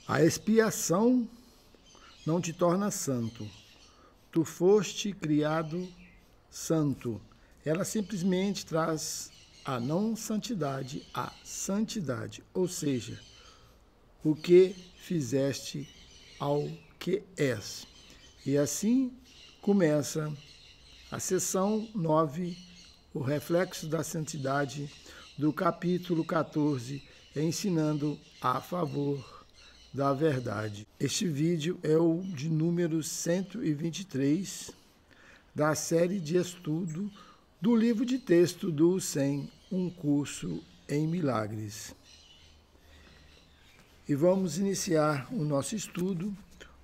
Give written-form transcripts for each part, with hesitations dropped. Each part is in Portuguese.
A expiação não te torna santo. Tu foste criado santo. Ela simplesmente traz a não santidade à santidade, ou seja, o que fizeste ao que és. E assim começa a sessão 9, o reflexo da santidade, do capítulo 14, ensinando a favor da verdade. Este vídeo é o de número 123 da série de estudo do livro de texto do SEM, um curso em milagres. E vamos iniciar o nosso estudo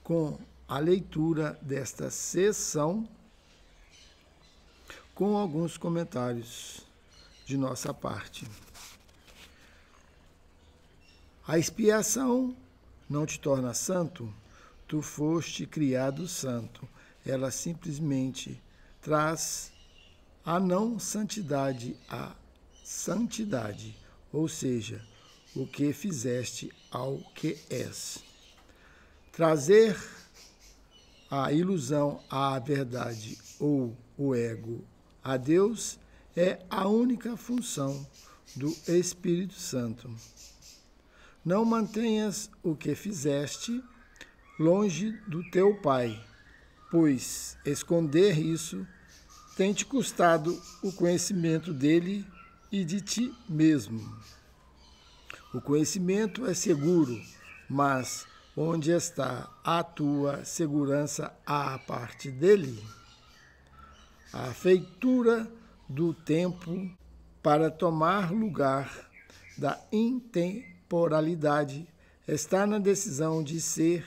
com a leitura desta sessão, com alguns comentários de nossa parte. A expiação não te torna santo, tu foste criado santo. Ela simplesmente traz a não santidade à santidade, ou seja, o que fizeste ao que és. Trazer a ilusão à verdade ou o ego a Deus é a única função do Espírito Santo. Não mantenhas o que fizeste longe do teu Pai, pois esconder isso tem te custado o conhecimento dele e de ti mesmo. O conhecimento é seguro, mas onde está a tua segurança à parte dele? A feitura do tempo para tomar lugar da intemporalidade está na decisão de ser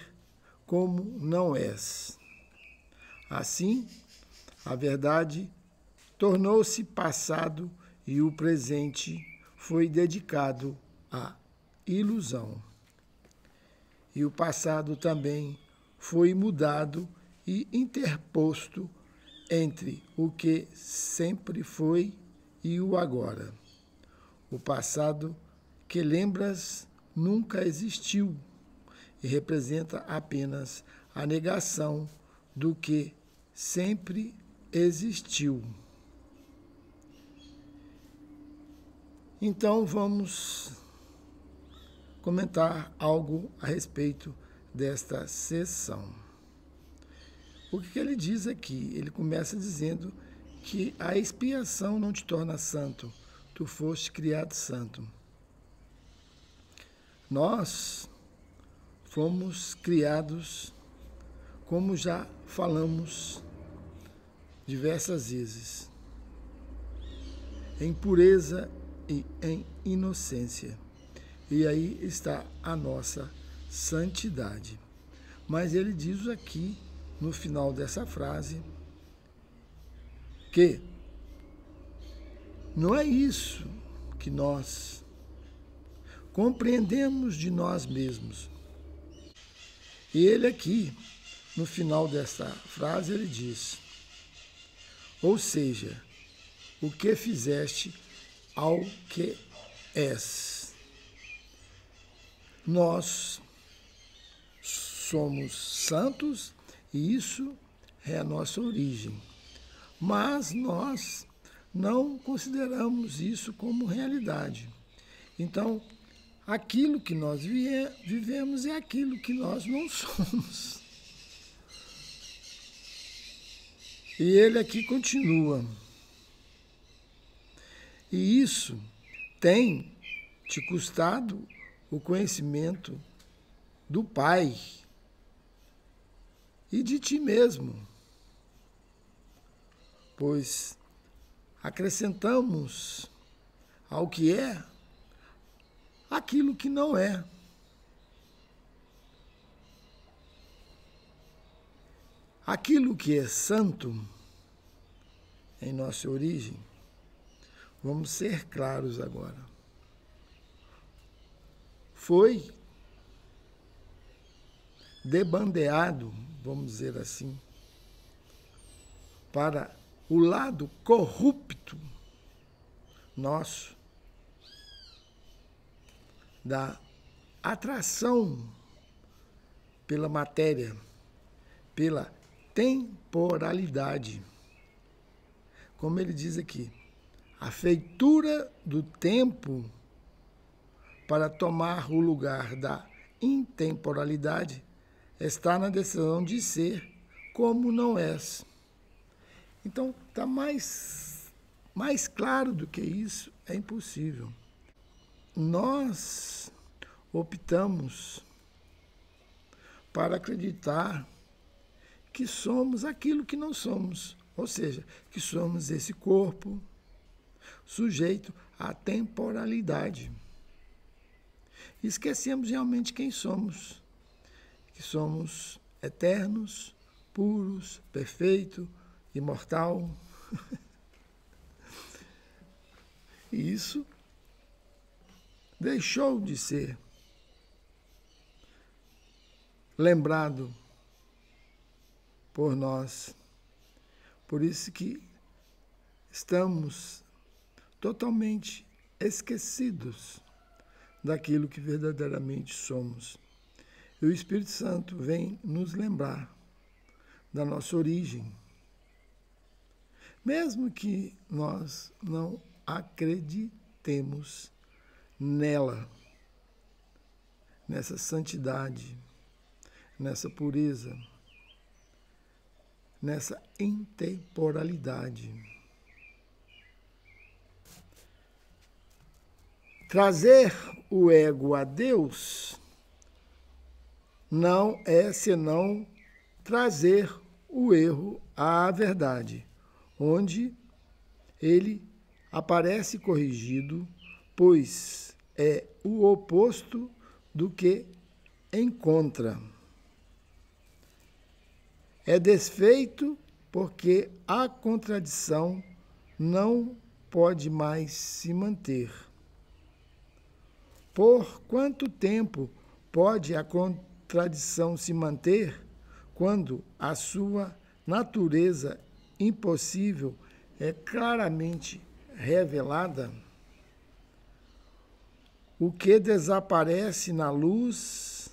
como não és. Assim, a verdade tornou-se passado e o presente foi dedicado à ilusão. E o passado também foi mudado e interposto entre o que sempre foi e o agora. O passado que lembras nunca existiu e representa apenas a negação do que sempre existiu. Então vamos comentar algo a respeito desta sessão. O que ele diz aqui? Ele começa dizendo que a expiação não te torna santo, tu foste criado santo. Nós fomos criados, como já falamos diversas vezes, em pureza e em inocência. E aí está a nossa santidade. Mas ele diz aqui, no final dessa frase, que não é isso que nós compreendemos de nós mesmos. E ele aqui, no final dessa frase, ele diz: ou seja, o que fizeste ao que és. Nós somos santos e isso é a nossa origem. Mas nós não consideramos isso como realidade. Então, aquilo que nós vivemos é aquilo que nós não somos. E ele aqui continua. E isso tem te custado o conhecimento do Pai e de ti mesmo, pois acrescentamos ao que é aquilo que não é. Aquilo que é santo em nossa origem, vamos ser claros agora, foi debandeado, vamos dizer assim, para o lado corrupto nosso, da atração pela matéria, pela temporalidade. Como ele diz aqui, a feitura do tempo para tomar o lugar da intemporalidade está na decisão de ser como não és. Então, está mais claro do que isso, é impossível. Nós optamos para acreditar que somos aquilo que não somos, ou seja, que somos esse corpo sujeito à temporalidade. Esquecemos realmente quem somos, que somos eternos, puros, perfeito, imortal. E isso deixou de ser lembrado por nós. Por isso que estamos totalmente esquecidos daquilo que verdadeiramente somos. E o Espírito Santo vem nos lembrar da nossa origem. Mesmo que nós não acreditemos nela, nessa santidade, nessa pureza, nessa intemporalidade. Trazer o ego a Deus não é senão trazer o erro à verdade, onde ele aparece corrigido, pois é o oposto do que encontra. É desfeito porque a contradição não pode mais se manter. Por quanto tempo pode a contradição se manter quando a sua natureza impossível é claramente revelada? O que desaparece na luz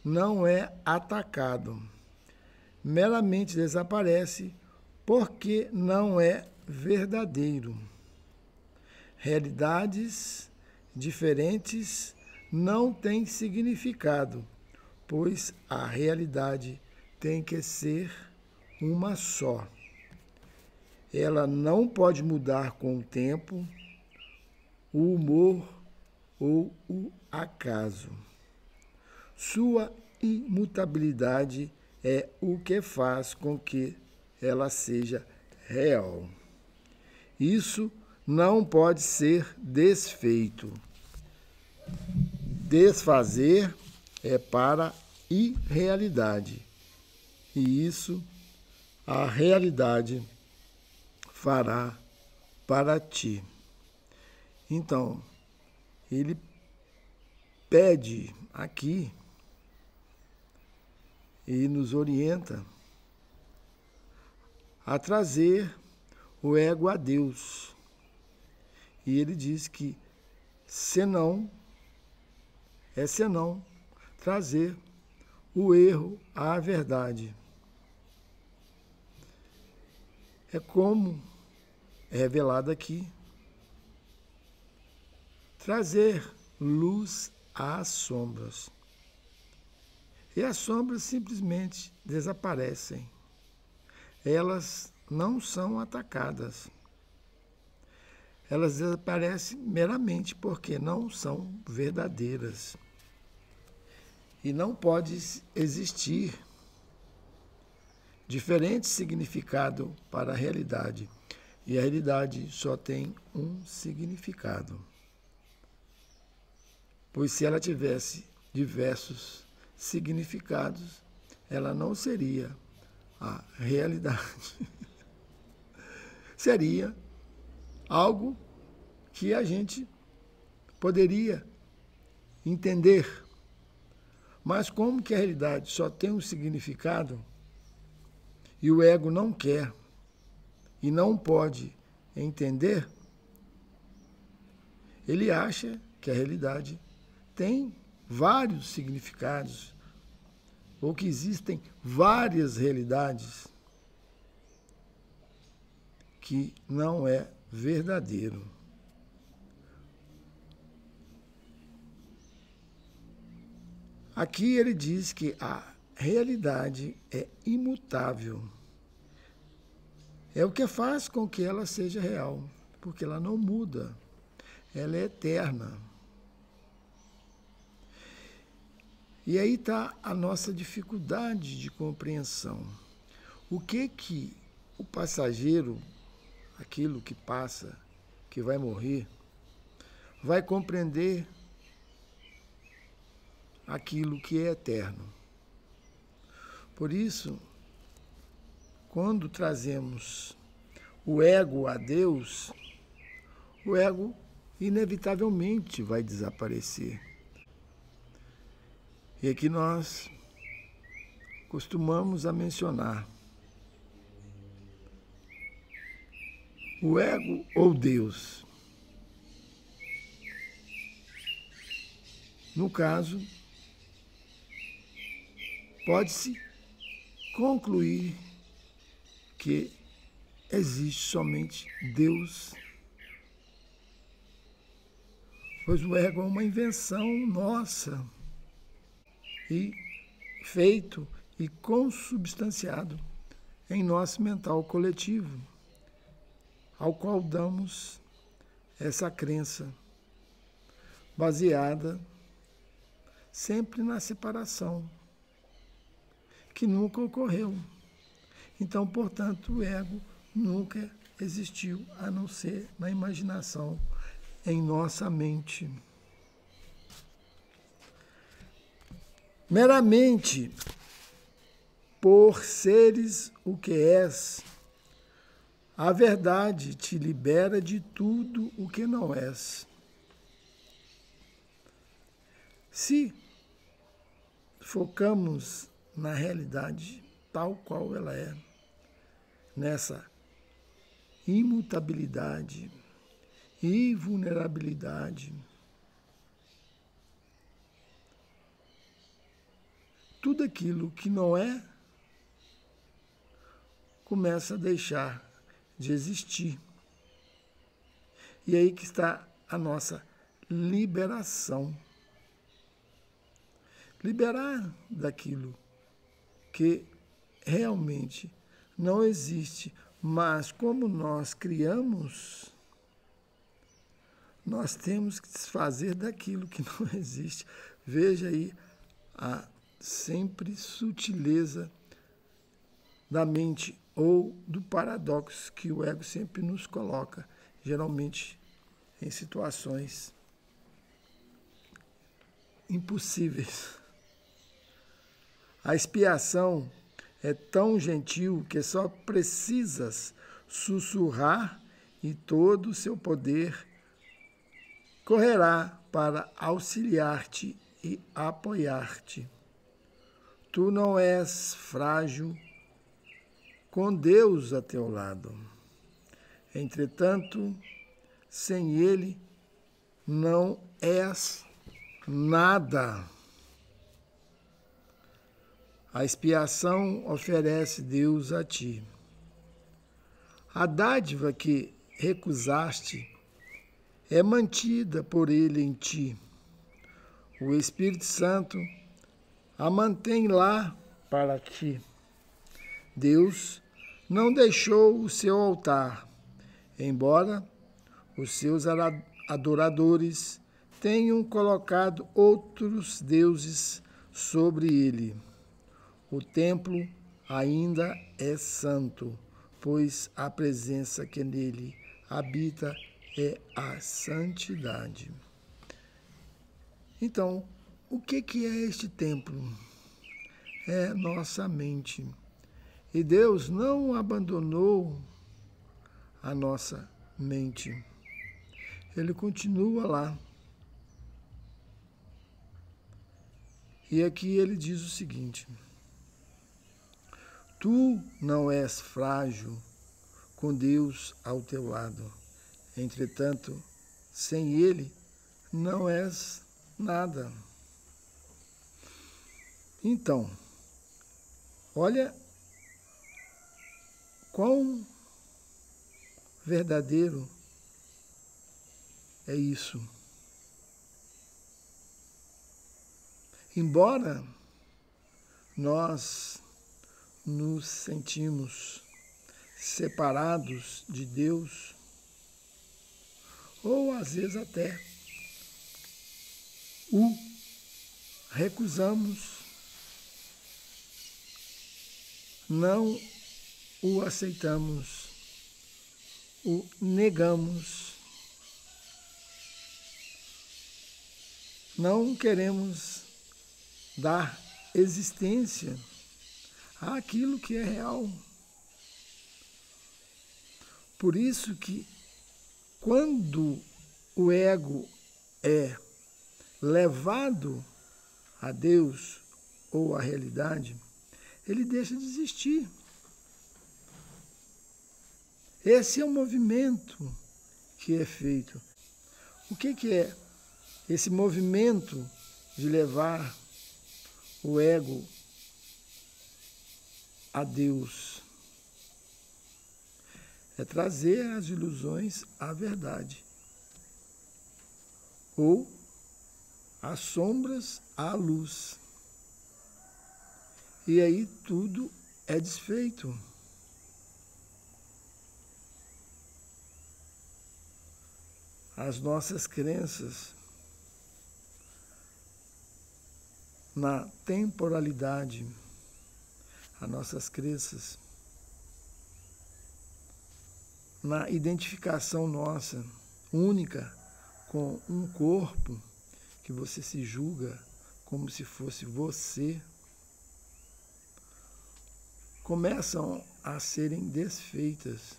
não é atacado. Meramente desaparece porque não é verdadeiro. Realidades diferentes não têm significado, pois a realidade tem que ser uma só. Ela não pode mudar com o tempo, o humor ou o acaso. Sua imutabilidade é o que faz com que ela seja real. Isso não pode ser desfeito. Desfazer é para irrealidade. E isso a realidade fará para ti. Então, ele pede aqui e nos orienta a trazer o ego a Deus. E ele diz que senão trazer o erro à verdade. É como é revelado aqui, trazer luz às sombras. E as sombras simplesmente desaparecem. Elas não são atacadas. Elas desaparecem meramente porque não são verdadeiras. E não pode existir diferente significado para a realidade. E a realidade só tem um significado. Pois se ela tivesse diversos significados, ela não seria a realidade. Seria algo que a gente poderia entender. Mas como que a realidade só tem um significado e o ego não quer e não pode entender, ele acha que a realidade tem vários significados, ou que existem várias realidades, que não é verdadeiro. Aqui ele diz que a realidade é imutável. É o que faz com que ela seja real, porque ela não muda, ela é eterna. E aí está a nossa dificuldade de compreensão. O que o passageiro, aquilo que passa, que vai morrer, vai compreender aquilo que é eterno. Por isso, quando trazemos o ego a Deus, o ego inevitavelmente vai desaparecer. E aqui nós costumamos a mencionar o ego ou Deus. No caso, pode-se concluir que existe somente Deus, pois o ego é uma invenção nossa, e feito e consubstanciado em nosso mental coletivo, ao qual damos essa crença baseada sempre na separação, que nunca ocorreu. Então, portanto, o ego nunca existiu, a não ser na imaginação, em nossa mente. Meramente por seres o que és, a verdade te libera de tudo o que não és. Se focamos na realidade tal qual ela é, nessa imutabilidade e vulnerabilidade, tudo aquilo que não é começa a deixar de existir. E aí que está a nossa liberação. Liberar daquilo que realmente não existe, mas como nós criamos, nós temos que desfazer daquilo que não existe. Veja aí a sempre sutileza da mente ou do paradoxo que o ego sempre nos coloca, geralmente em situações impossíveis. A expiação é tão gentil que só precisas sussurrar e todo o seu poder correrá para auxiliar-te e apoiar-te. Tu não és frágil com Deus a teu lado. Entretanto, sem Ele não és nada. A expiação oferece Deus a ti. A dádiva que recusaste é mantida por Ele em ti. O Espírito Santo a mantém lá para ti. Deus não deixou o seu altar, embora os seus adoradores tenham colocado outros deuses sobre ele. O templo ainda é santo, pois a presença que nele habita é a santidade. Então, o que é este templo? É nossa mente. E Deus não abandonou a nossa mente. Ele continua lá. E aqui ele diz o seguinte: tu não és frágil com Deus ao teu lado. Entretanto, sem Ele, não és nada. Então, Olha quão verdadeiro é isso. Embora nós nos sentimos separados de Deus, ou às vezes até o recusamos, não o aceitamos, o negamos, não queremos dar existência àquilo que é real. Por isso que quando o ego é levado a Deus ou à realidade, ele deixa de existir. Esse é o movimento que é feito. O que é esse movimento de levar o ego a Deus? É trazer as ilusões à verdade, ou as sombras à luz. E aí tudo é desfeito. As nossas crenças na temporalidade, as nossas crenças na identificação nossa, única, com um corpo que você se julga como se fosse você, começam a serem desfeitas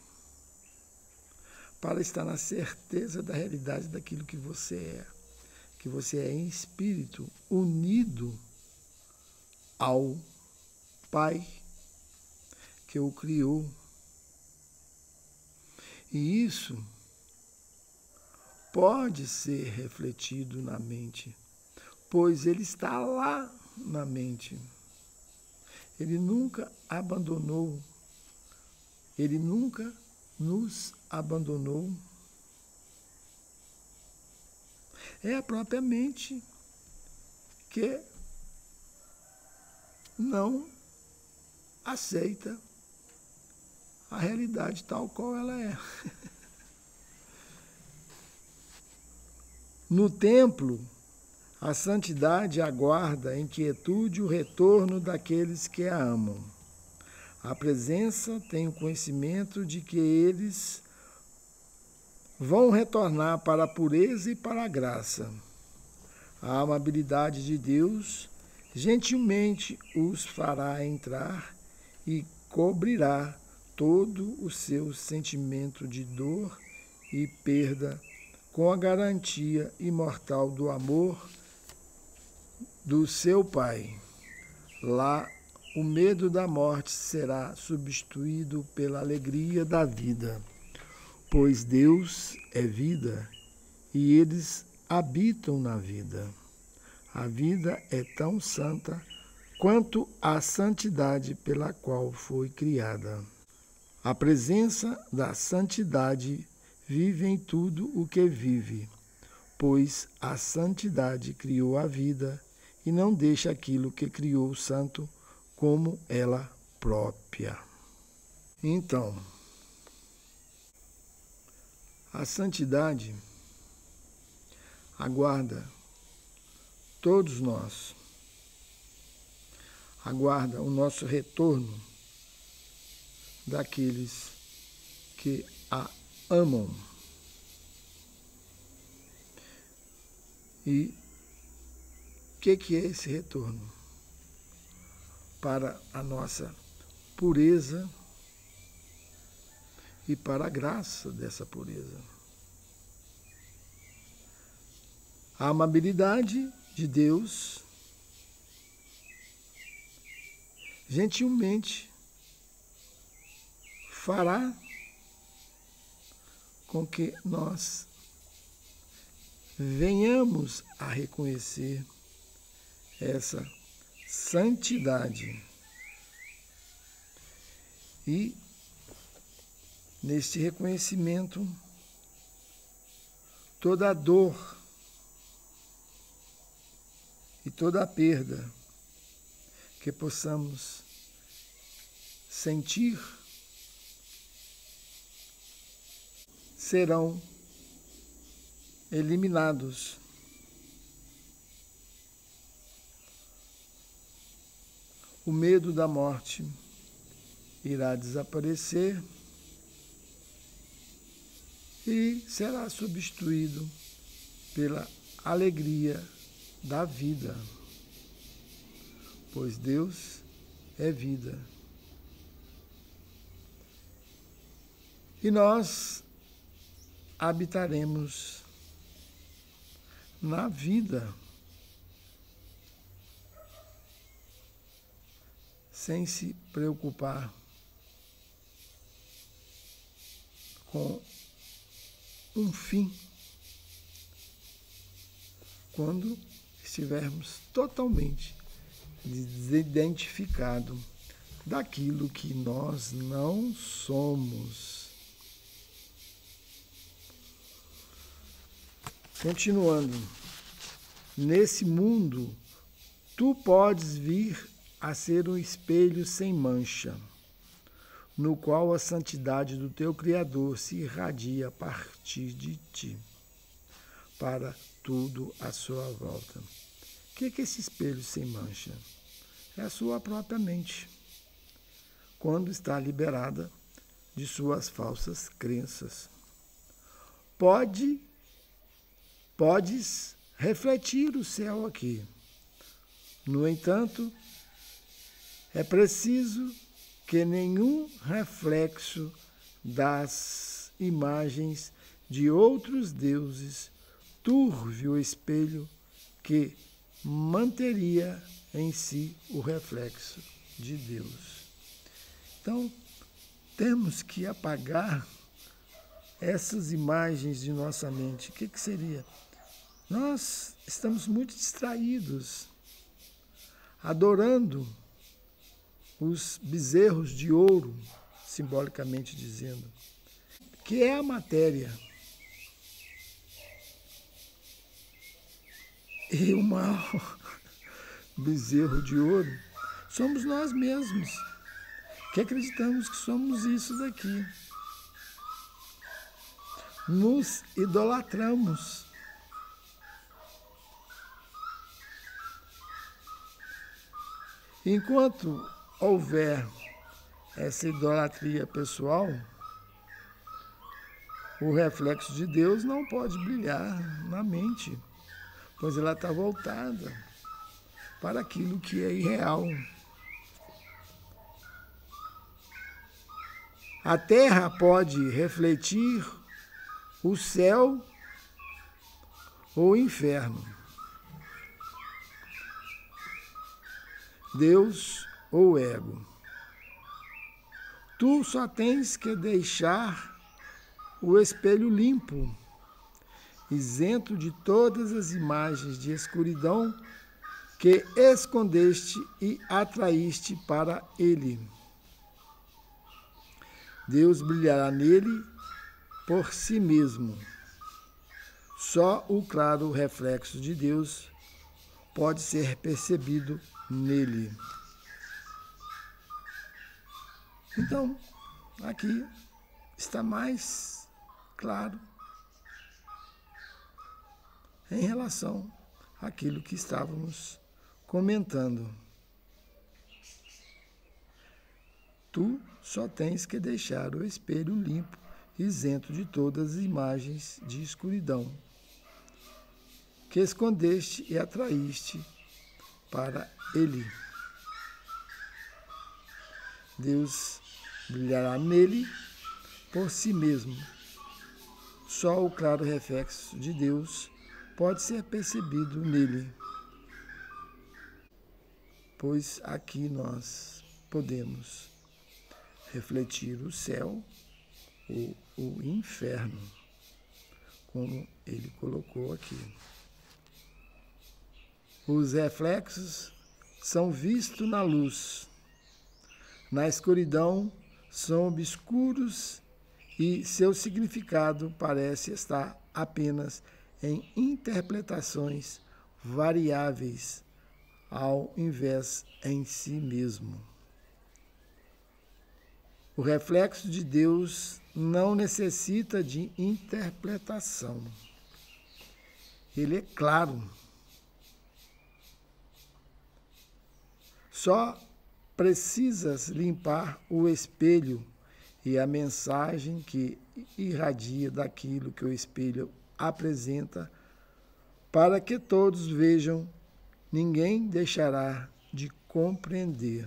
para estar na certeza da realidade daquilo que você é em espírito, unido ao Pai que o criou. E isso pode ser refletido na mente, pois ele está lá na mente. Ele nunca abandonou, ele nunca nos abandonou. É a própria mente que não aceita a realidade tal qual ela é. No templo, a santidade aguarda em quietude o retorno daqueles que a amam. A presença tem o conhecimento de que eles vão retornar para a pureza e para a graça. A amabilidade de Deus gentilmente os fará entrar e cobrirá todo o seu sentimento de dor e perda com a garantia imortal do amor do seu Pai. Lá, o medo da morte será substituído pela alegria da vida, pois Deus é vida e eles habitam na vida. A vida é tão santa quanto a santidade pela qual foi criada. A presença da santidade vive em tudo o que vive, pois a santidade criou a vida e não deixa aquilo que criou santo como ela própria. Então, a santidade aguarda todos nós, aguarda o nosso retorno daqueles que a amam. E o que é esse retorno? Para a nossa pureza e para a graça dessa pureza. A amabilidade de Deus gentilmente fará com que nós venhamos a reconhecer essa santidade E, neste reconhecimento, toda a dor e toda a perda que possamos sentir serão eliminados. O medo da morte irá desaparecer e será substituído pela alegria da vida, pois Deus é vida. E nós habitaremos na vida, sem se preocupar com um fim, quando estivermos totalmente desidentificados daquilo que nós não somos. Continuando, nesse mundo, tu podes vir a ser um espelho sem mancha, no qual a santidade do teu Criador se irradia a partir de ti, para tudo à sua volta. O que é esse espelho sem mancha? É a sua própria mente, quando está liberada de suas falsas crenças. Podes refletir o céu aqui. No entanto, é preciso que nenhum reflexo das imagens de outros deuses turve o espelho que manteria em si o reflexo de Deus. Então, temos que apagar essas imagens de nossa mente. O que seria? Nós estamos muito distraídos, adorando os bezerros de ouro, simbolicamente dizendo, que é a matéria. E o maior bezerro de ouro somos nós mesmos, que acreditamos que somos isso daqui. Nos idolatramos. Enquanto houver essa idolatria pessoal, o reflexo de Deus não pode brilhar na mente, pois ela está voltada para aquilo que é irreal. A terra pode refletir o céu ou o inferno, Deus ou ego. Tu só tens que deixar o espelho limpo, isento de todas as imagens de escuridão que escondeste e atraíste para ele. Deus brilhará nele por si mesmo. Só o claro reflexo de Deus pode ser percebido nele. Então, aqui está mais claro em relação àquilo que estávamos comentando. Tu só tens que deixar o espelho limpo, isento de todas as imagens de escuridão que escondeste e atraíste para ele. Deus brilhará nele por si mesmo. Só o claro reflexo de Deus pode ser percebido nele, pois aqui nós podemos refletir o céu ou o inferno, como ele colocou aqui. Os reflexos são vistos na luz. Na escuridão são obscuros e seu significado parece estar apenas em interpretações variáveis, ao invés em si mesmo. O reflexo de Deus não necessita de interpretação. Ele é claro. Só precisas limpar o espelho e a mensagem que irradia daquilo que o espelho apresenta, para que todos vejam, ninguém deixará de compreender.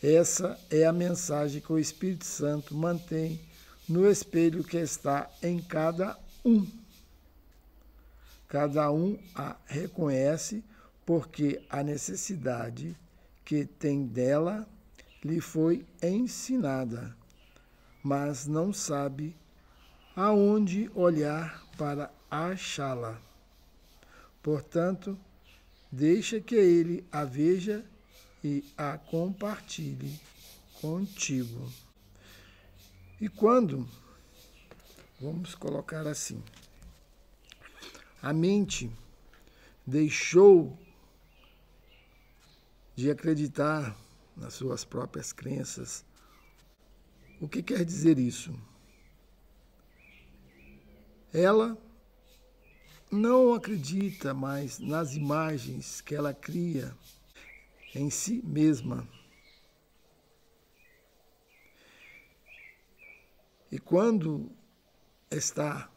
Essa é a mensagem que o Espírito Santo mantém no espelho que está em cada um. Cada um a reconhece porque a necessidade que tem dela lhe foi ensinada, mas não sabe aonde olhar para achá-la. Portanto, deixa que ele a veja e a compartilhe contigo. E quando, vamos colocar assim, a mente deixou de acreditar nas suas próprias crenças, o que quer dizer isso? Ela não acredita mais nas imagens que ela cria em si mesma. E quando está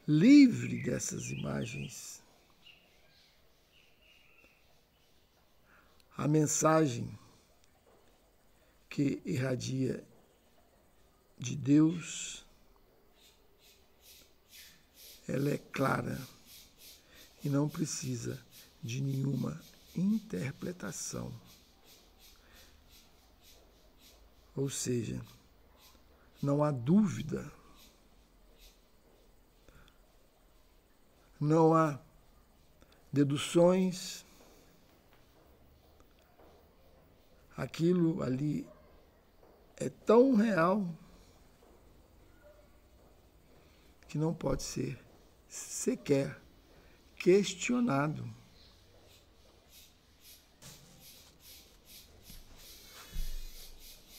livre dessas imagens, a mensagem que irradia de Deus, ela é clara e não precisa de nenhuma interpretação. Ou seja, não há dúvida, não há deduções, aquilo ali é tão real que não pode ser sequer questionado.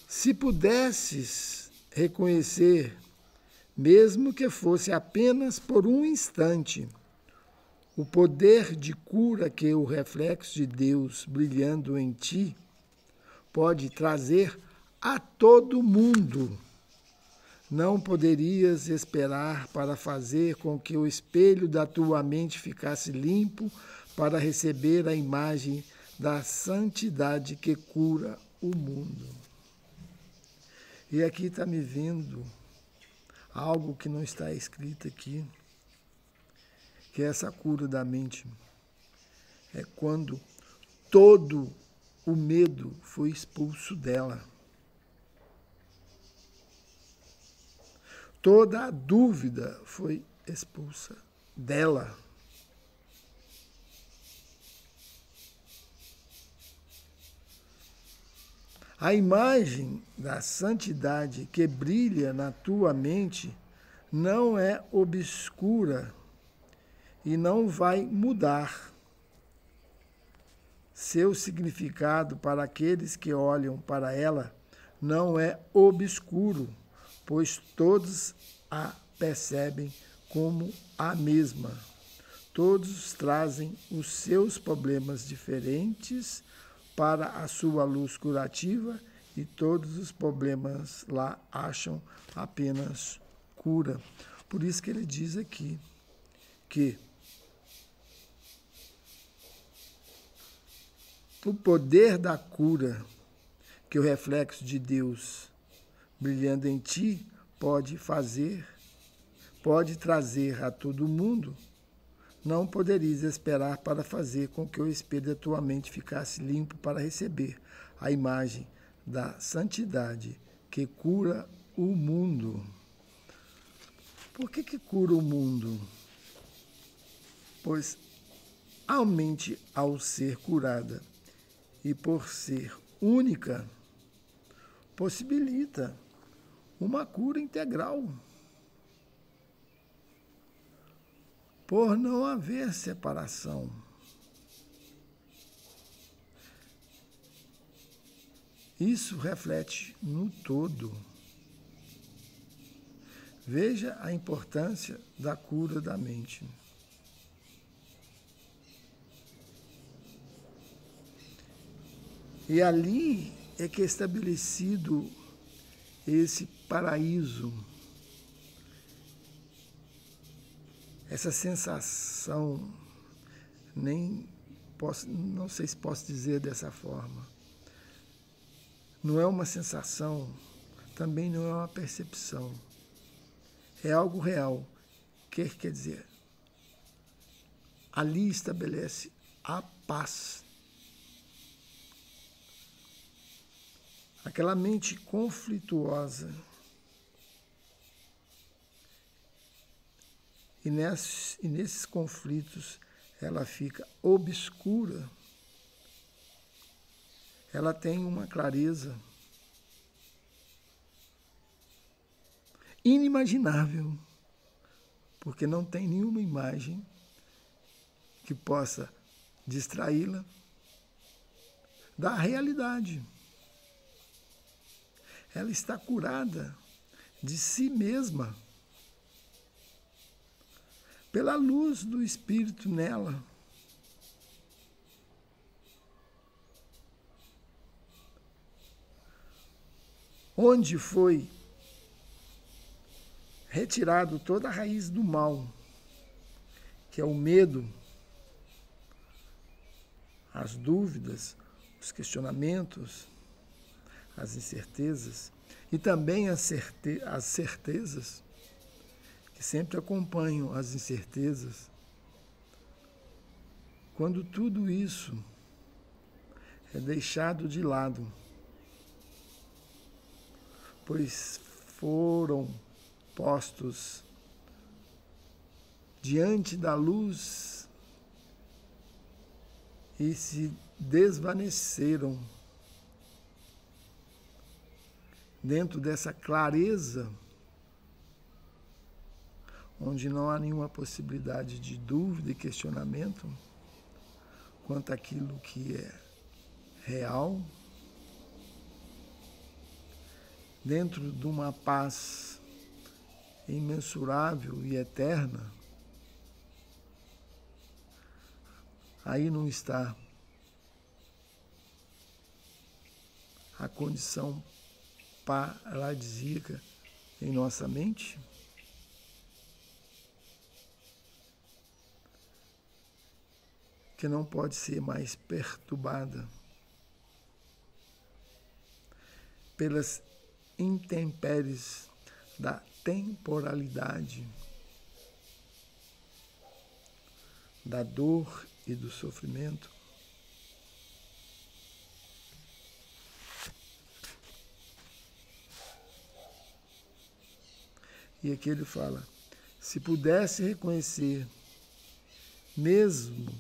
Se pudesses reconhecer, mesmo que fosse apenas por um instante, o poder de cura que o reflexo de Deus brilhando em ti pode trazer a todo mundo, não poderias esperar para fazer com que o espelho da tua mente ficasse limpo para receber a imagem da santidade que cura o mundo. E aqui está me vindo algo que não está escrito aqui, que é essa cura da mente. É quando todo o medo foi expulso dela. Toda a dúvida foi expulsa dela. A imagem da santidade que brilha na tua mente não é obscura e não vai mudar. Seu significado para aqueles que olham para ela não é obscuro, pois todos a percebem como a mesma. Todos trazem os seus problemas diferentes para a sua luz curativa e todos os problemas lá acham apenas cura. Por isso que ele diz aqui que o poder da cura que o reflexo de Deus brilhando em ti pode trazer a todo mundo, não poderias esperar para fazer com que o espelho da tua mente ficasse limpo para receber a imagem da santidade que cura o mundo. Por que cura o mundo? Pois a mente, ao ser curada e por ser única, possibilita uma cura integral, por não haver separação. Isso reflete no todo. Veja a importância da cura da mente. E ali é que é estabelecido esse paraíso, essa sensação, não sei se posso dizer dessa forma. Não é uma sensação, também não é uma percepção. É algo real. Quer dizer, ali estabelece a paz. Aquela mente conflituosa. E nesses conflitos ela fica obscura. Ela tem uma clareza inimaginável, porque não tem nenhuma imagem que possa distraí-la da realidade. Ela está curada de si mesma pela luz do Espírito nela. Onde foi retirado toda a raiz do mal, que é o medo, as dúvidas, os questionamentos, as incertezas e também as certezas, que sempre acompanham as incertezas. Quando tudo isso é deixado de lado, pois foram postos diante da luz e se desvaneceram dentro dessa clareza, onde não há nenhuma possibilidade de dúvida e questionamento quanto àquilo que é real, dentro de uma paz imensurável e eterna. Aí não está a condição paradisíaca em nossa mente? Que não pode ser mais perturbada pelas intempéries da temporalidade, da dor e do sofrimento. E aqui ele fala, se pudesse reconhecer, mesmo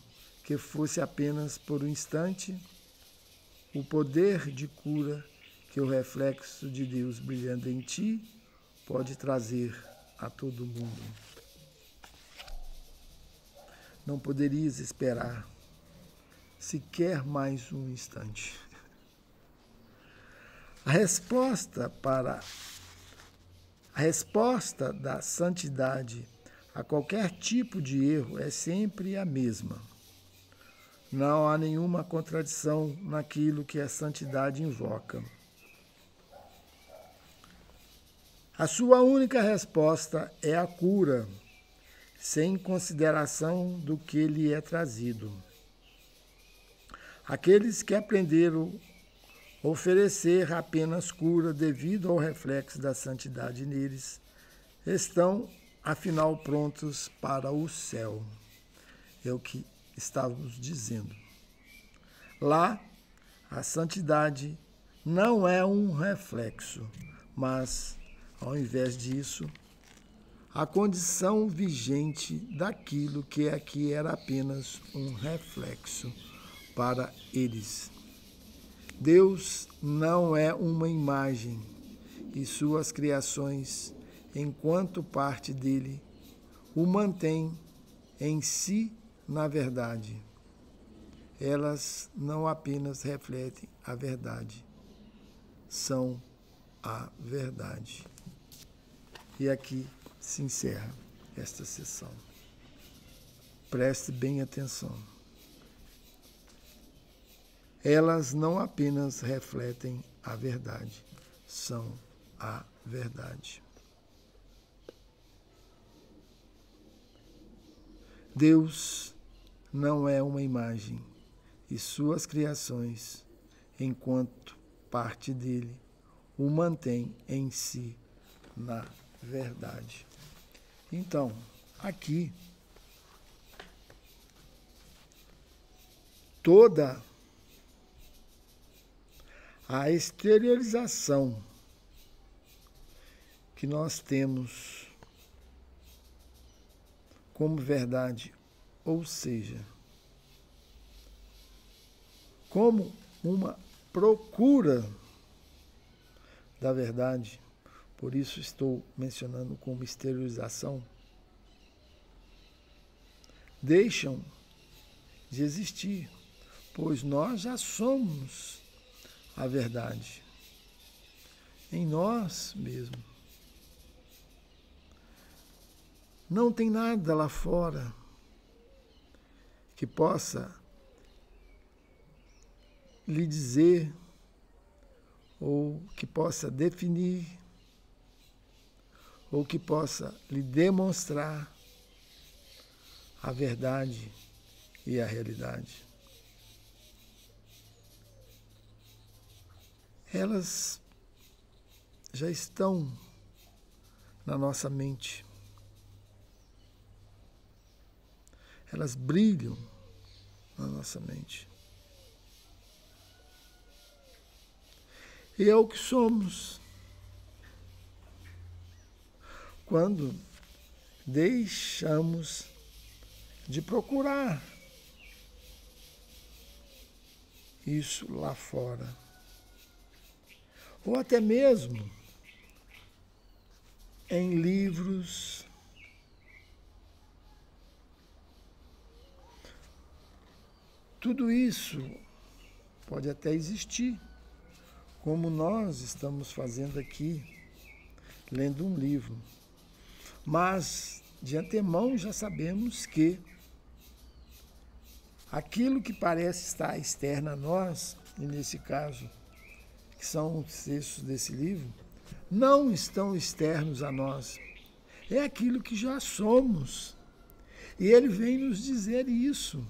que fosse apenas por um instante, o poder de cura que o reflexo de Deus brilhando em ti pode trazer a todo mundo. Não poderias esperar sequer mais um instante. A resposta da santidade a qualquer tipo de erro é sempre a mesma. Não há nenhuma contradição naquilo que a santidade invoca. A sua única resposta é a cura, sem consideração do que lhe é trazido. Aqueles que aprenderam a oferecer apenas cura devido ao reflexo da santidade neles, estão, afinal, prontos para o céu. É o que estávamos dizendo. Lá, a santidade não é um reflexo, mas, ao invés disso, a condição vigente daquilo que aqui era apenas um reflexo para eles. Deus não é uma imagem, e suas criações, enquanto parte dele, o mantém em si na verdade. Elas não apenas refletem a verdade, são a verdade. E aqui se encerra esta sessão. Preste bem atenção. Elas não apenas refletem a verdade, são a verdade. Deus não é uma imagem, e suas criações, enquanto parte dele, o mantém em si na verdade. Então, aqui, toda a exteriorização que nós temos como verdade, ou seja, como uma procura da verdade, por isso estou mencionando como exteriorização, deixam de existir, pois nós já somos a verdade em nós mesmos. Não tem nada lá fora que possa lhe dizer ou que possa definir ou que possa lhe demonstrar a verdade e a realidade. Elas já estão na nossa mente. Elas brilham na nossa mente. E é o que somos. Quando deixamos de procurar isso lá fora, ou até mesmo em livros, tudo isso pode até existir, como nós estamos fazendo aqui, lendo um livro. Mas, de antemão, já sabemos que aquilo que parece estar externo a nós, e nesse caso, que são os textos desse livro, não estão externos a nós. É aquilo que já somos. E ele vem nos dizer isso.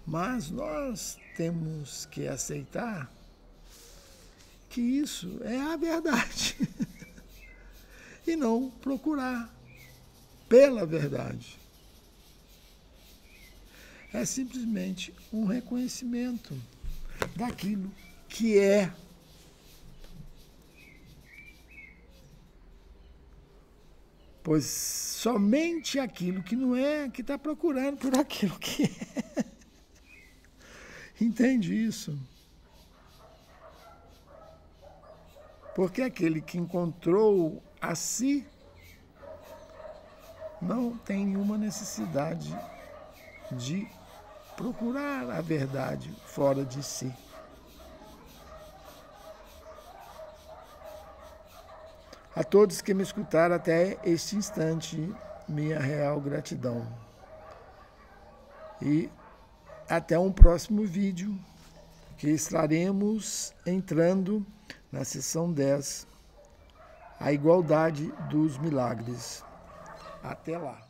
Mas nós temos que aceitar que isso é a verdade e não procurar pela verdade. É simplesmente um reconhecimento daquilo que é. Pois somente aquilo que não é que está procurando por aquilo que é. Entende isso? Porque aquele que encontrou a si não tem nenhuma necessidade de procurar a verdade fora de si. A todos que me escutaram até este instante, minha real gratidão. E até um próximo vídeo, que estaremos entrando na sessão 10, a igualdade dos milagres. Até lá.